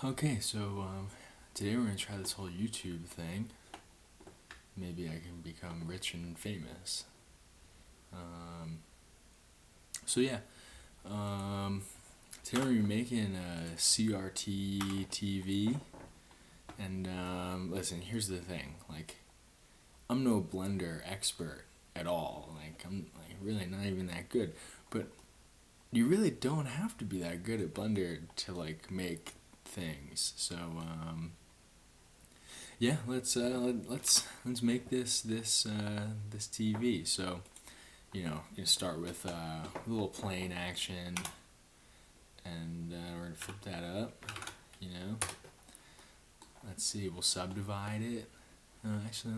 Okay, so today we're going to try this whole YouTube thing. Maybe I can become rich and famous. Um, so yeah, today we're making a CRT TV. And listen, here's the thing. Like, I'm no Blender expert at all. Like, I'm like really not even that good. But you really don't have to be that good at Blender to like make things. So yeah, let's make this TV. So you can start with a little plane action, and we're gonna flip that up. You know, let's see. We'll subdivide it. Actually,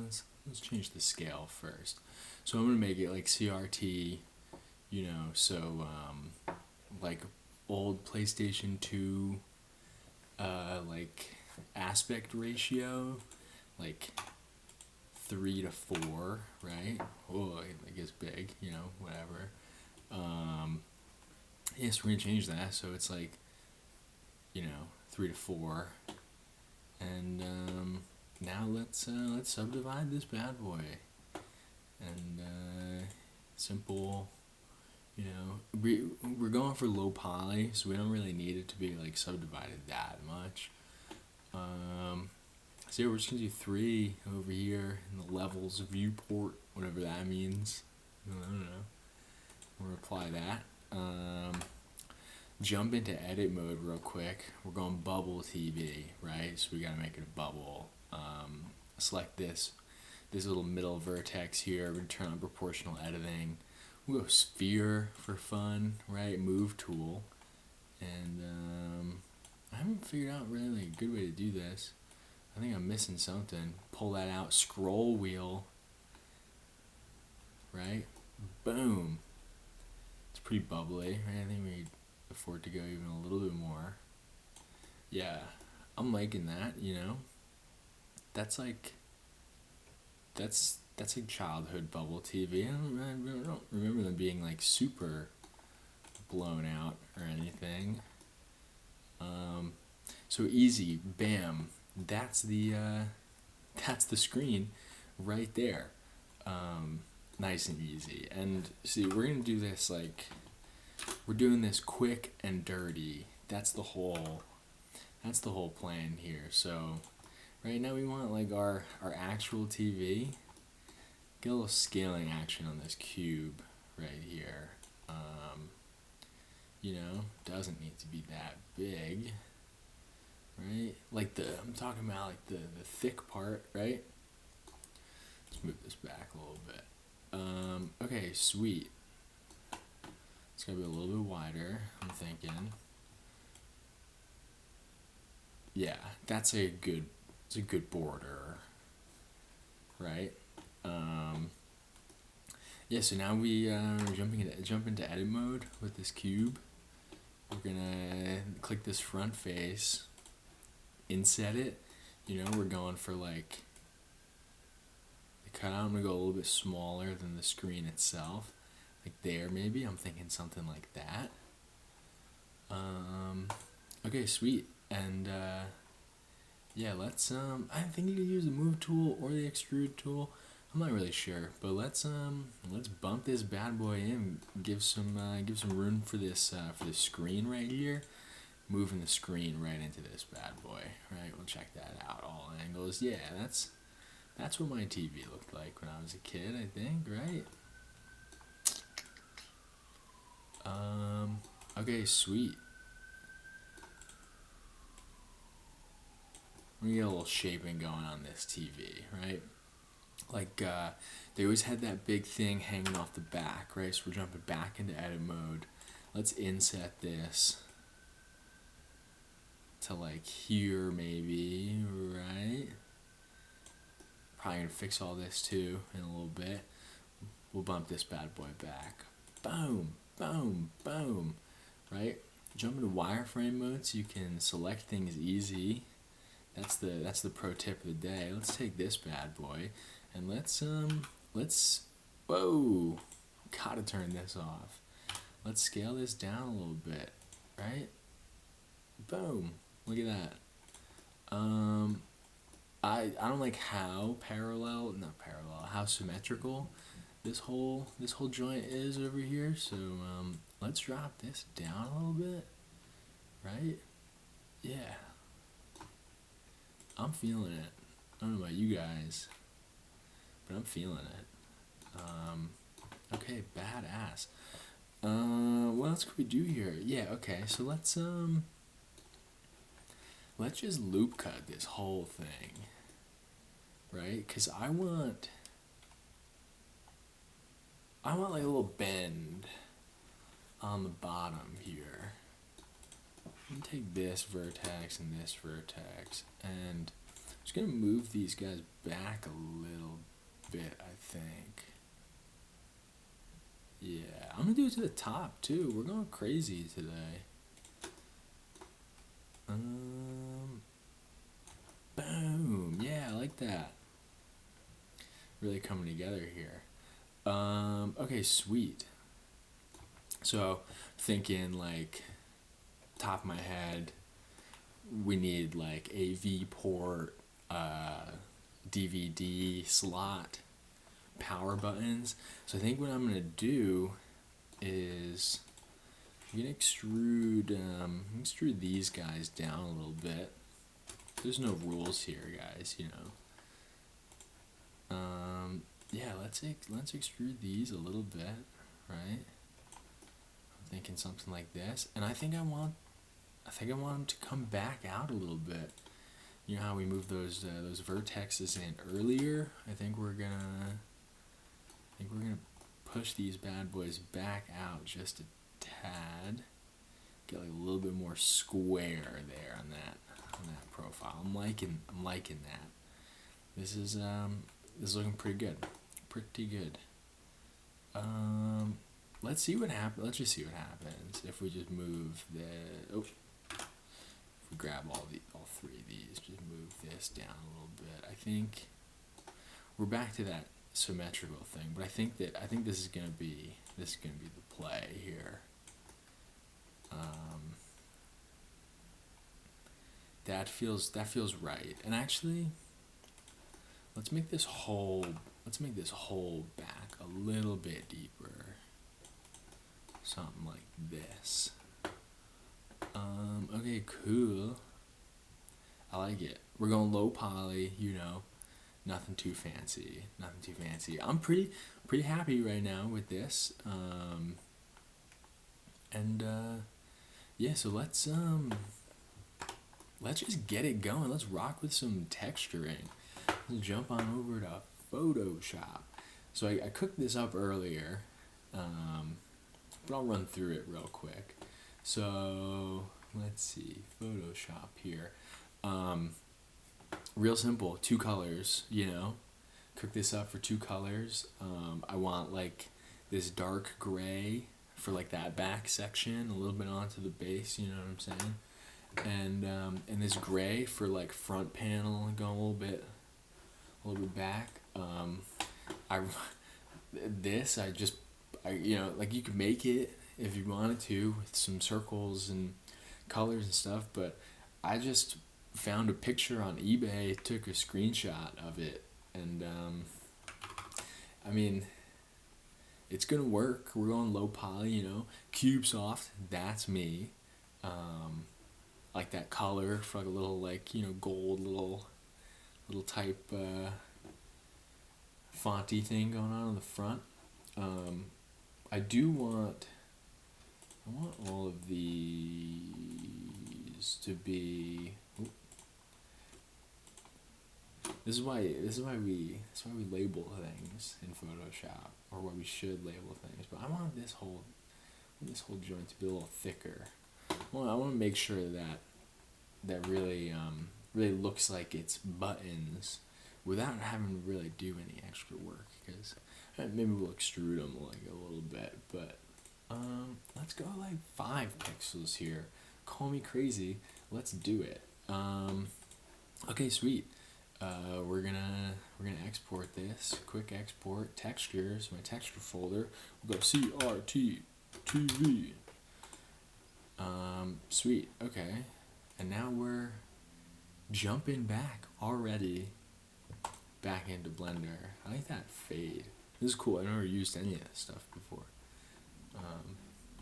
let's change the scale first. So I'm gonna make it like CRT. So like old PlayStation 2 like aspect ratio, like 3 to 4, right? Oh, I guess big, whatever. Yes, we're gonna change that so it's like 3 to 4, and now let's subdivide this bad boy, and simple. We're going for low poly, so we don't really need it to be like subdivided that much. So yeah, we're just gonna do 3 over here in the levels viewport, whatever that means. I don't know. We'll apply that. Jump into edit mode real quick. We're going bubble TV, right? So we gotta make it a bubble. Select this little middle vertex here. We're gonna turn on proportional editing. We'll go sphere for fun, right? Move tool. And I haven't figured out really a good way to do this. I think I'm missing something. Pull that out. Scroll wheel. Right? Boom. It's pretty bubbly, right? I think we afford to go even a little bit more. Yeah. I'm liking that. That's like childhood bubble TV. I don't remember them being like super blown out or anything. So easy, bam. That's the screen right there. Nice and easy. And see, we're gonna do this we're doing this quick and dirty. That's the whole plan here. So right now we want like our actual TV. Get a little scaling action on this cube right here. Doesn't need to be that big, right? Like I'm talking about like the thick part, right? Let's move this back a little bit. Okay, sweet. It's gotta be a little bit wider, I'm thinking. Yeah, it's a good border, right? Yeah, so now we jump into edit mode with this cube. We're gonna click this front face, inset it. We're going for like the cutout. I'm gonna go a little bit smaller than the screen itself, like there maybe. I'm thinking something like that. Okay, sweet. And yeah, let's I think you can use the move tool or the extrude tool. I'm not really sure, but let's bump this bad boy in. Give some room for this screen right here. Moving the screen right into this bad boy. Right, we'll check that out. All angles. Yeah, that's what my TV looked like when I was a kid. I think, right? Okay, sweet. We get a little shaping going on this TV, right? Like they always had that big thing hanging off the back, right? So we're jumping back into edit mode. Let's inset this to like here maybe, right? Probably gonna fix all this too in a little bit. We'll bump this bad boy back. Boom, boom, boom, right? Jump into wireframe mode so you can select things easy. That's the pro tip of the day. Let's take this bad boy and let's whoa, gotta turn this off. Let's scale this down a little bit, right? Boom, look at that. I don't like how how symmetrical this whole joint is over here. So let's drop this down a little bit, right? Yeah, I'm feeling it. I don't know about you guys, but I'm feeling it. Okay, badass. What else could we do here? Yeah, okay, so let's just loop cut this whole thing, right? Cause I want like a little bend on the bottom here. I'm gonna take this vertex and this vertex, and I'm just gonna move these guys back a little bit, I think. Yeah, I'm gonna do it to the top too. We're going crazy today. Boom. Yeah, I like that. Really coming together here. Okay, sweet. So, thinking like top of my head, we need like a V port, DVD slot, power buttons. So I think what I'm gonna do is I'm gonna extrude these guys down a little bit. There's no rules here, guys. You know. Yeah, let's extrude these a little bit, right? I'm thinking something like this, and I think I want them to come back out a little bit. You know how we moved those vertexes in earlier? I think we're gonna push these bad boys back out just a tad. Get like a little bit more square there on that profile. I'm liking that. This is looking pretty good. Pretty good. Let's see what happens. Let's just see what happens if we just move if we grab all three of these, just move this down a little bit. I think we're back to that symmetrical thing, but I think this is gonna be the play here. That feels right. And actually, let's make this hole back a little bit deeper. Something like this. Okay, cool. I like it. We're going low poly, you know. Nothing too fancy. I'm pretty happy right now with this. Yeah, so let's just get it going. Let's rock with some texturing. Let's jump on over to Photoshop. So I cooked this up earlier, but I'll run through it real quick. So let's see, Photoshop here. Real simple, 2 colors, you know. Cook this up for 2 colors. I want like this dark gray for like that back section, a little bit onto the base, you know what I'm saying? And this gray for like front panel, going a little bit back. You know, like you could make it if you wanted to with some circles and colors and stuff, but I just found a picture on eBay, took a screenshot of it, and I mean, it's gonna work. We're going low poly, you know. Cube soft, that's me. Like that color for like a little, like, you know, gold little type fonty thing going on the front. I want all of these to be. This is why we label things in Photoshop, or why we should label things. But I want this whole joint to be a little thicker. I want to make sure that really looks like it's buttons without having to really do any extra work, because maybe we'll extrude them like a little bit, but let's go like 5 pixels here. Call me crazy, let's do it. Okay, sweet. We're gonna export this. Quick export textures. My texture folder. We'll go CRT TV. Sweet. Okay, and now we're jumping back already back into Blender. I like that fade. This is cool. I've never used any of this stuff before.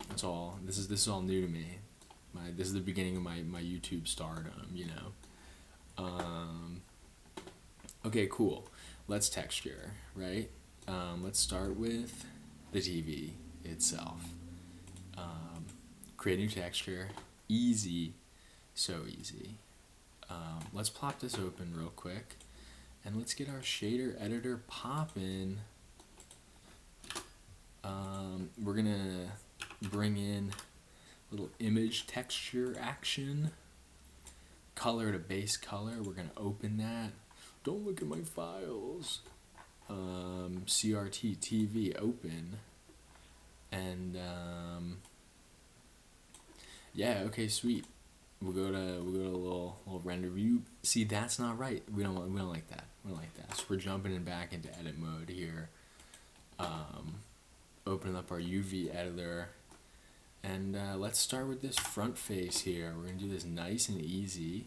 That's all. This is all new to me. This is the beginning of my YouTube stardom. Okay, cool. Let's texture, right? Let's start with the TV itself. Create a new texture. Easy. So easy. Let's plop this open real quick. And let's get our shader editor popping. We're going to bring in little image texture action. Color to base color. We're going to open that. Don't look at my files. CRT TV open. And yeah, okay, sweet. We'll go to a little render view. See, that's not right. We don't like that. We don't like that. So we're jumping in back into edit mode here. Opening up our UV editor. And let's start with this front face here. We're gonna do this nice and easy.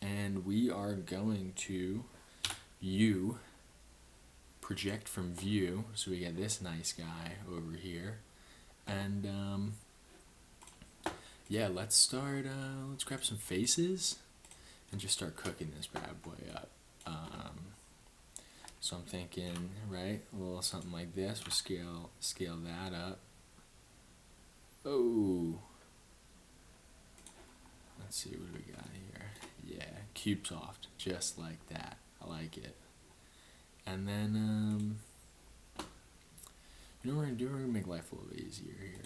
And we are going to project from view, so we get this nice guy over here. And yeah, let's start, let's grab some faces and just start cooking this bad boy up. So I'm thinking, right, a little something like this. We'll scale that up. Oh, let's see, what do we got here? Yeah, cube soft, just like that. I like it. And then, you know what we're gonna do? We're gonna make life a little bit easier here.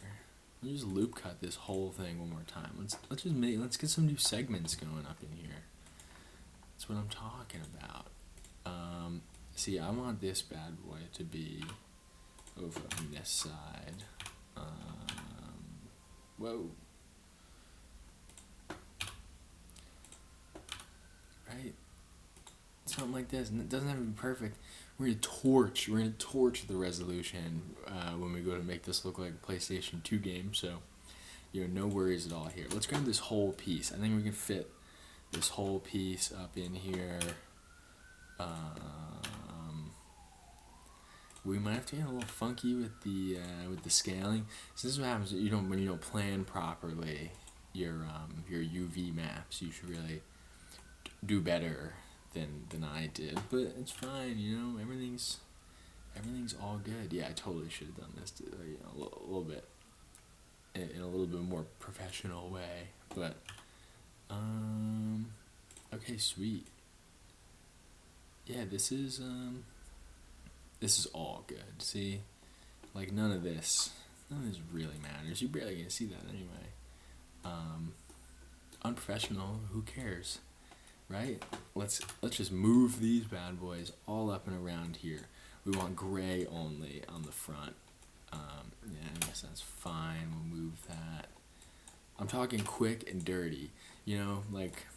We'll just loop cut this whole thing one more time. Let's get some new segments going up in here. That's what I'm talking about. See, I want this bad boy to be over on this side. Whoa. Right? Something like this. And it doesn't have to be perfect. We're gonna torch the resolution when we go to make this look like a PlayStation 2 game. So, no worries at all here. Let's grab this whole piece. I think we can fit this whole piece up in here. We might have to get a little funky with the scaling. So this is what happens when you don't plan properly your UV maps. You should really do better than I did, but it's fine. Everything's all good. Yeah, I totally should have done this a little bit in a little bit more professional way. But okay, sweet. Yeah, this is all good. See, like none of this really matters. You're barely gonna see that anyway. Unprofessional. Who cares, right? Let's just move these bad boys all up and around here. We want gray only on the front. Yeah, I guess that's fine. We'll move that. I'm talking quick and dirty. Like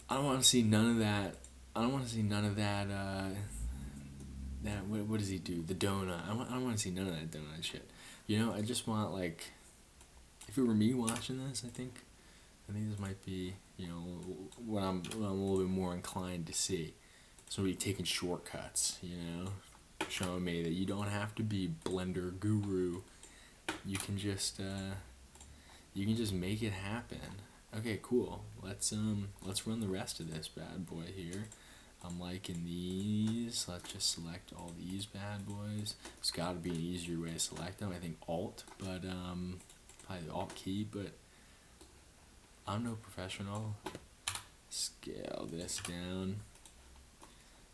I don't want to see none of that. What does he do? The donut. I don't want to see none of that donut shit. I just want, like, if it were me watching this, I think this might be what I'm a little bit more inclined to see. Somebody taking shortcuts, showing me that you don't have to be Blender guru. You can just make it happen. Okay, cool. Let's run the rest of this bad boy here. I'm liking these. Let's just select all these bad boys. There's got to be an easier way to select them. I think Alt, but probably the Alt key. But I'm no professional. Scale this down.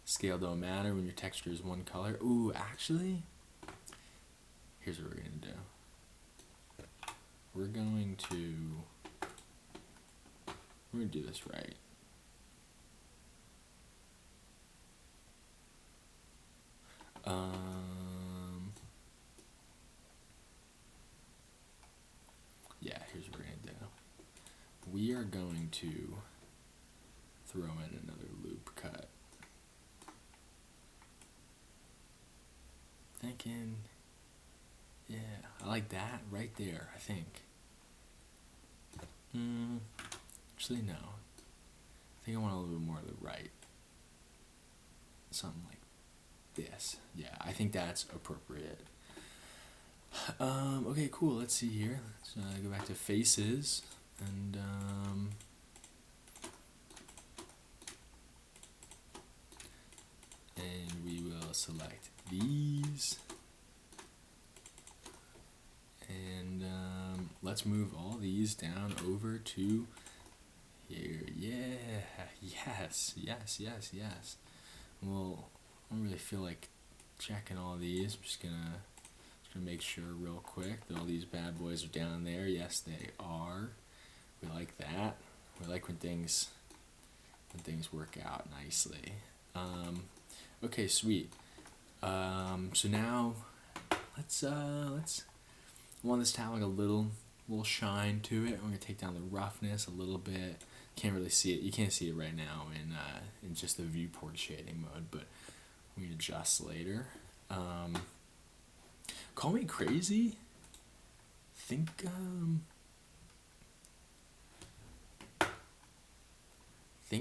Scale don't matter when your texture is one color. Ooh, actually, here's what we're gonna do. We're going to do this right. Yeah, here's what we're gonna do. We are going to throw in another loop cut. Thinking, yeah, I like that right there, I think. Actually, no. I think I want a little bit more to the right. Something like this. Yeah, I think that's appropriate. Okay, cool. Let's see here. Let's go back to faces, and we will select these, and let's move all these down over to here. Yeah, yes. Well, I don't really feel like checking all these. I'm just gonna make sure real quick that all these bad boys are down there. Yes, they are. We like that. We like when things work out nicely. Okay, sweet. So now let's I want this to have like a little shine to it. I'm gonna take down the roughness a little bit. Can't really see it. You can't see it right now in just the viewport shading mode, but we can adjust later. Call me crazy. Think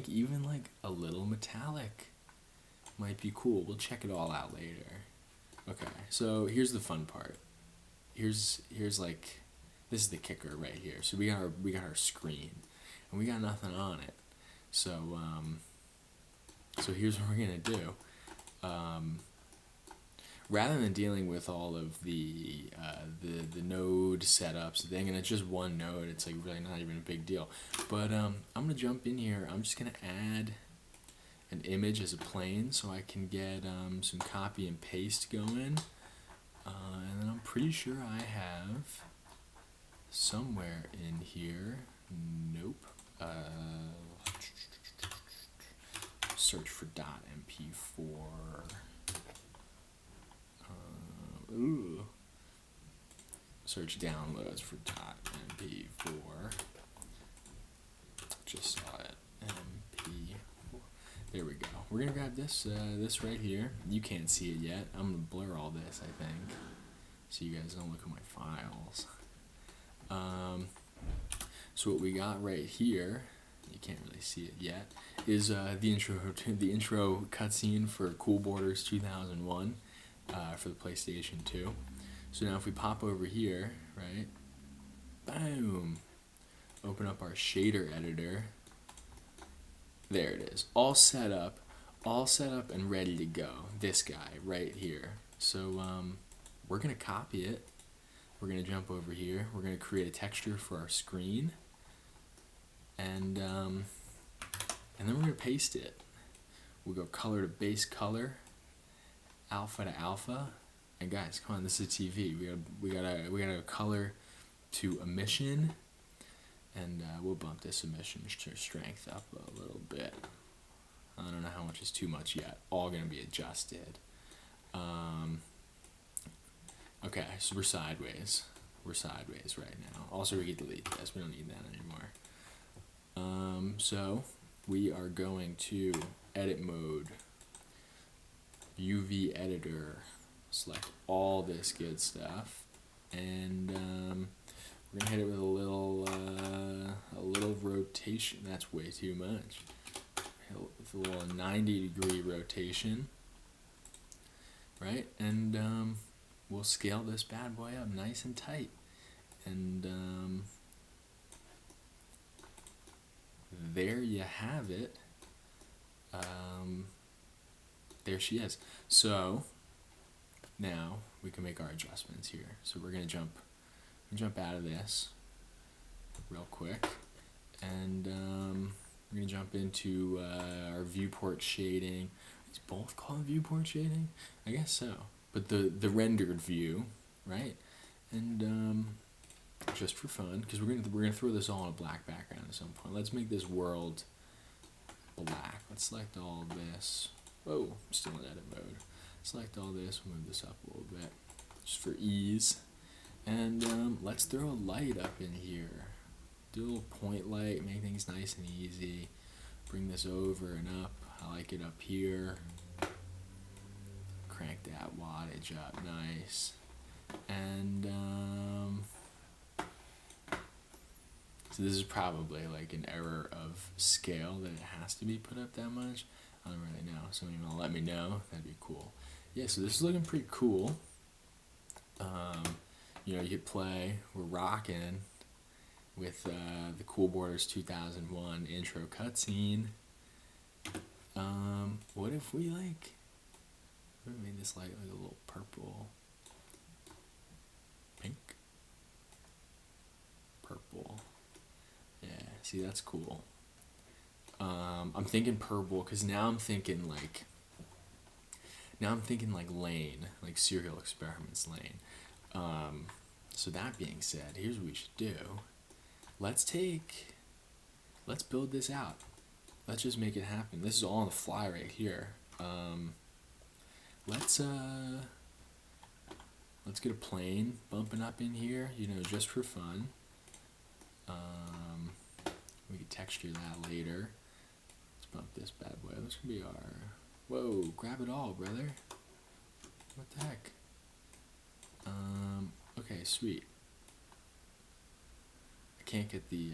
even like a little metallic might be cool. We'll check it all out later. Okay, so here's the fun part. Here's like, this is the kicker right here. So we got our screen, and we got nothing on it. So so here's what we're gonna do. Rather than dealing with all of the node setups thing, and it's just one node, it's like really not even a big deal. But I'm gonna jump in here. I'm just gonna add an image as a plane so I can get some copy and paste going. And then I'm pretty sure I have somewhere in here. Nope. Search for .mp4. Ooh. Search downloads for .mp4. Just saw it. MP4. There we go. We're gonna grab this right here. You can't see it yet. I'm gonna blur all this, I think, so you guys don't look at my files. So what we got right here, you can't really see it yet, is the intro cutscene for Cool Borders 2001 for the PlayStation 2. So now if we pop over here, right, boom, open up our shader editor. There it is, all set up and ready to go. This guy right here. So we're gonna copy it. We're gonna jump over here. We're gonna create a texture for our screen, and then we're gonna paste it. We'll go color to base color, alpha to alpha, and guys, come on, this is a TV. We gotta color to emission, and we'll bump this emission strength up a little bit. I don't know how much is too much yet. All gonna be adjusted. Okay, so we're sideways. We're sideways right now. Also, we can delete this. We don't need that anymore. So we are going to edit mode, UV editor, select all this good stuff, and we're gonna hit it with a little rotation. That's way too much. With a little 90-degree rotation, right? And we'll scale this bad boy up nice and tight, and there you have it. There she is. So now we can make our adjustments here. So we're gonna jump out of this real quick, and we're gonna jump into our viewport shading. It's both called viewport shading, I guess so. But the rendered view, right? And just for fun, because we're gonna throw this all on a black background at some point. Let's make this world black. Let's select all of this. Whoa, I'm still in edit mode. Select all this. Move this up a little bit, just for ease. And let's throw a light up in here. Do a little point light, make things nice and easy. Bring this over and up. I like it up here. Crank that wattage up nice. And is So this is probably like an error of scale that it has to be put up that much. I don't really know. Somebody will let me know. That'd be cool. Yeah, so this is looking pretty cool. You know, you hit play. We're rocking with the Cool Borders 2001 intro cutscene. What if we like? What if we made this like a little purple, pink, purple? Yeah, see that's cool. I'm thinking purple because now I'm thinking like Lane, like Serial Experiments Lane. So that being said, here's what we should do. Let's build this out. Let's just make it happen. This is all on the fly right here. Let's get a plane bumping up in here, you know, just for fun. We can texture that later. Let's bump this bad boy. This could be our... Whoa, grab it all, brother. What the heck? Okay, sweet. I can't get the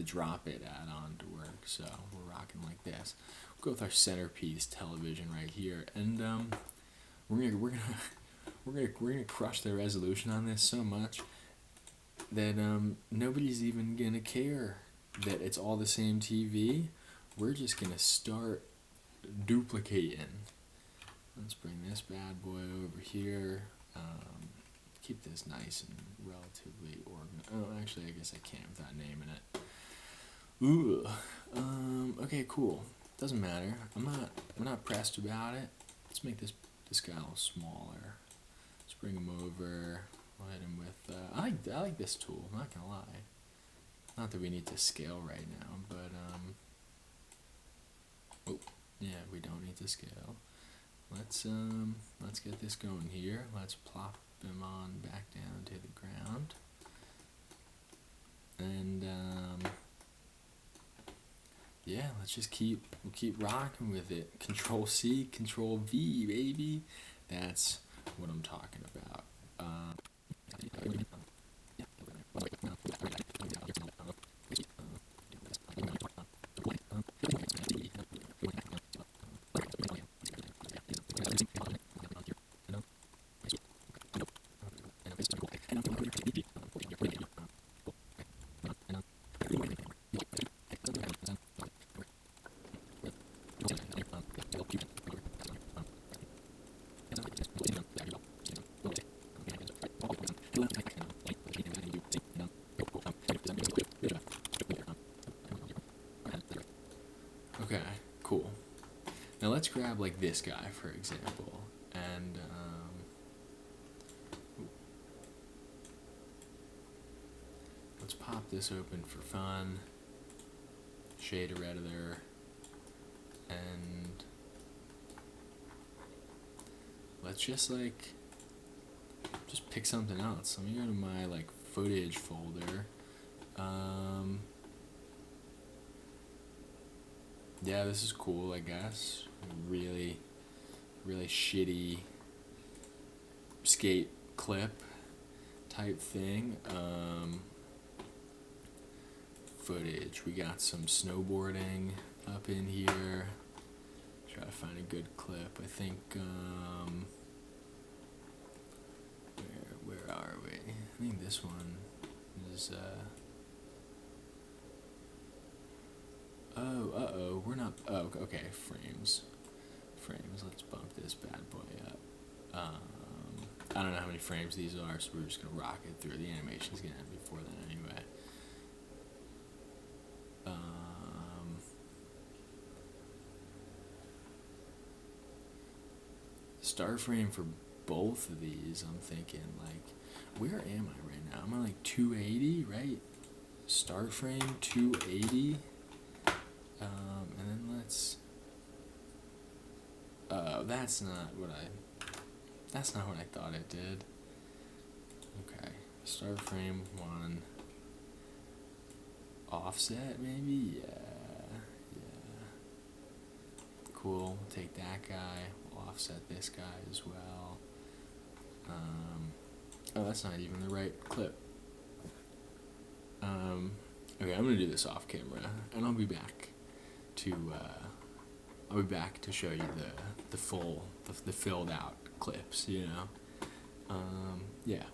drop it add-on to work, so we're rocking like this. We'll go with our centerpiece television right here, and we're gonna crush the resolution on this so much that nobody's even gonna care that it's all the same TV. We're just gonna start duplicating. Let's bring this bad boy over here. Keep this nice and relatively organized. Oh, actually, I guess I can't without naming it. Ooh. Okay, cool. Doesn't matter. I'm not pressed about it. Let's make this guy a little smaller. Let's bring him over. We'll hit him with. I like this tool. I'm not gonna lie. Not that we need to scale right now, but oh, yeah, we don't need to scale. Let's get this going here. Let's plop him on back down to the ground. And yeah, let's just keep rocking with it. Control C, Control V, baby. That's what I'm talking about. Okay, cool. Now let's grab like this guy for example, and let's pop this open for fun. Shader editor, and let's just pick something else. Let me go to my like footage folder. Yeah, this is cool, I guess. Really shitty skate clip type thing. Footage. We got some snowboarding up in here. Try to find a good clip. I think where are we? I think this one is we're not. Oh, okay. Frames. Let's bump this bad boy up. I don't know how many frames these are, so we're just gonna rock it through. The animation's gonna end before then anyway. Start frame for both of these. I'm thinking like, where am I right now? I'm at like 280, right? Start frame 280. And then let's. That's not what I thought it did. Okay, start frame 1. Offset maybe, yeah. Cool. We'll take that guy. We'll offset this guy as well. Oh, that's not even the right clip. Okay, I'm gonna do this off camera, and I'll be back to show you the full the filled out clips. Yeah,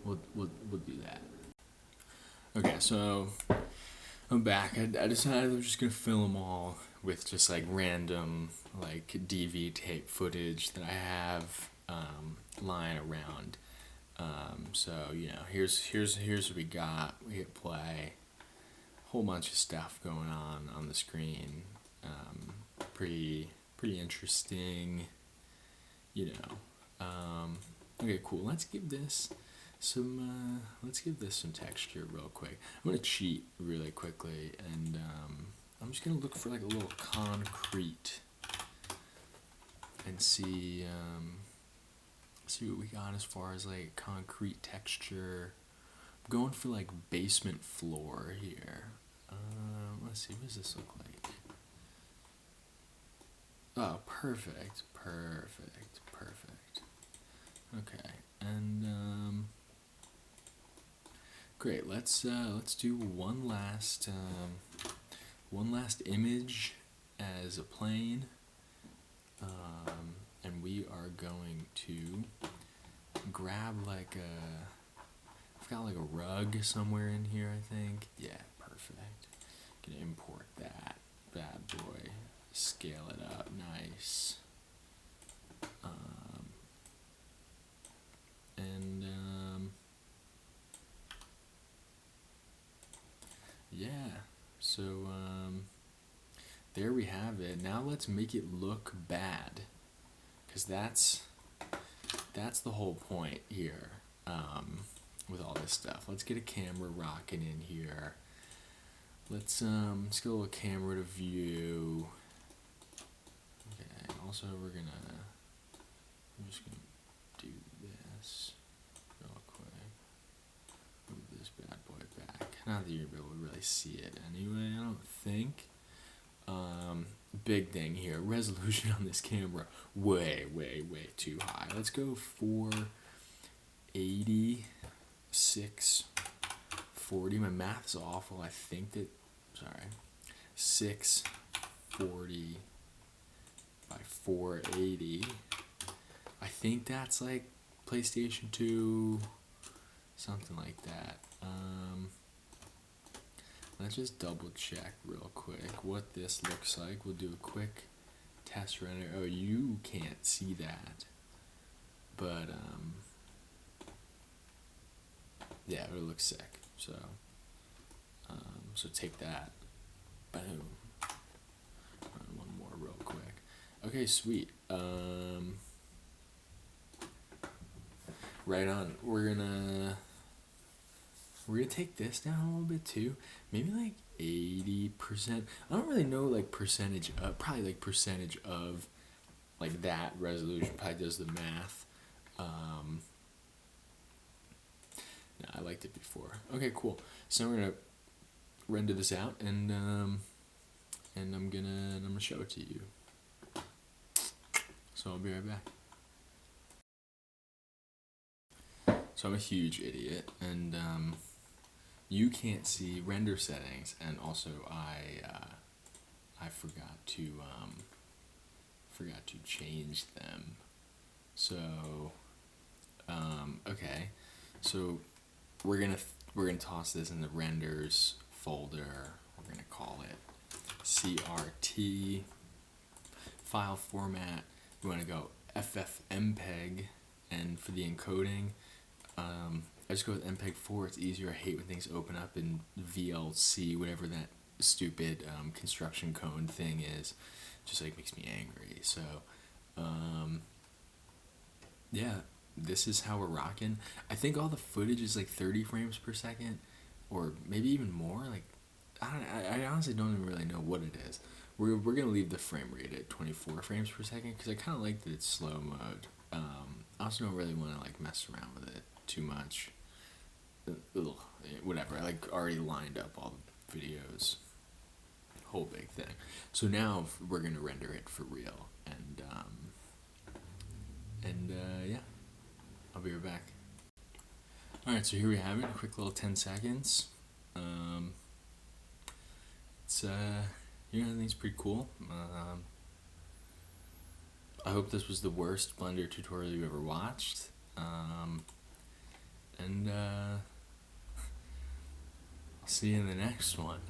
we'll do that. Okay, so I'm back. I decided I'm just gonna film them all with just like random like DV tape footage that I have lying around. So here's what we got. We hit play. Whole bunch of stuff going on the screen. Pretty interesting. Okay, cool. Let's give this some texture real quick. I'm gonna cheat really quickly, and I'm just gonna look for like a little concrete and see what we got as far as like concrete texture. I'm going for like basement floor here. Let's see, what does this look like? Oh, perfect. Okay, and great. Let's do one last image as a plane, and we are going to grab like I've got like a rug somewhere in here, I think. Yeah, perfect. Gonna import that bad boy, scale it up, nice. Yeah, so there we have it. Now let's make it look bad, because that's the whole point here with all this stuff. Let's get a camera rocking in here. Let's get a little camera to view. Okay, also I'm just gonna do this real quick. Move this bad boy back. Not that you're able to really see it anyway, I don't think. Big thing here, resolution on this camera, way too high. Let's go 480, 640. My math's awful. I think that, 640 by 480. I think that's like PlayStation 2, something like that. Let's just double check real quick what this looks like. We'll do a quick test render. Oh, you can't see that, but yeah, it looks sick. So take that. Boom. Run one more real quick. Okay, sweet. Right on. We're gonna take this down a little bit too. Maybe like 80%. I don't really know like percentage of, probably like percentage of like that resolution probably does the math. No, I liked it before. Okay, cool. So we're gonna render this out, and I'm gonna show it to you. So I'll be right back. So I'm a huge idiot, and you can't see render settings, and also I forgot to change them. So okay, so we're gonna toss this in the renders folder. We're gonna call it CRT. File format, we want to go FFmpeg, and for the encoding, I just go with MPEG-4. It's easier. I hate when things open up in VLC, whatever that stupid construction cone thing is. Just like makes me angry. So yeah, this is how we're rocking. I think all the footage is like 30 frames per second, or maybe even more. Like I honestly don't even really know what it is. We're gonna leave the frame rate at 24 frames per second because I kind of like that it's slow mode. I also don't really want to like mess around with it too much. Ugh, whatever. I like already lined up all the videos. Whole big thing. So now we're gonna render it for real, and yeah, I'll be right back. All right, so here we have it. A quick little 10 seconds. it's I think it's pretty cool. I hope this was the worst Blender tutorial you ever watched. And I'll see you in the next one.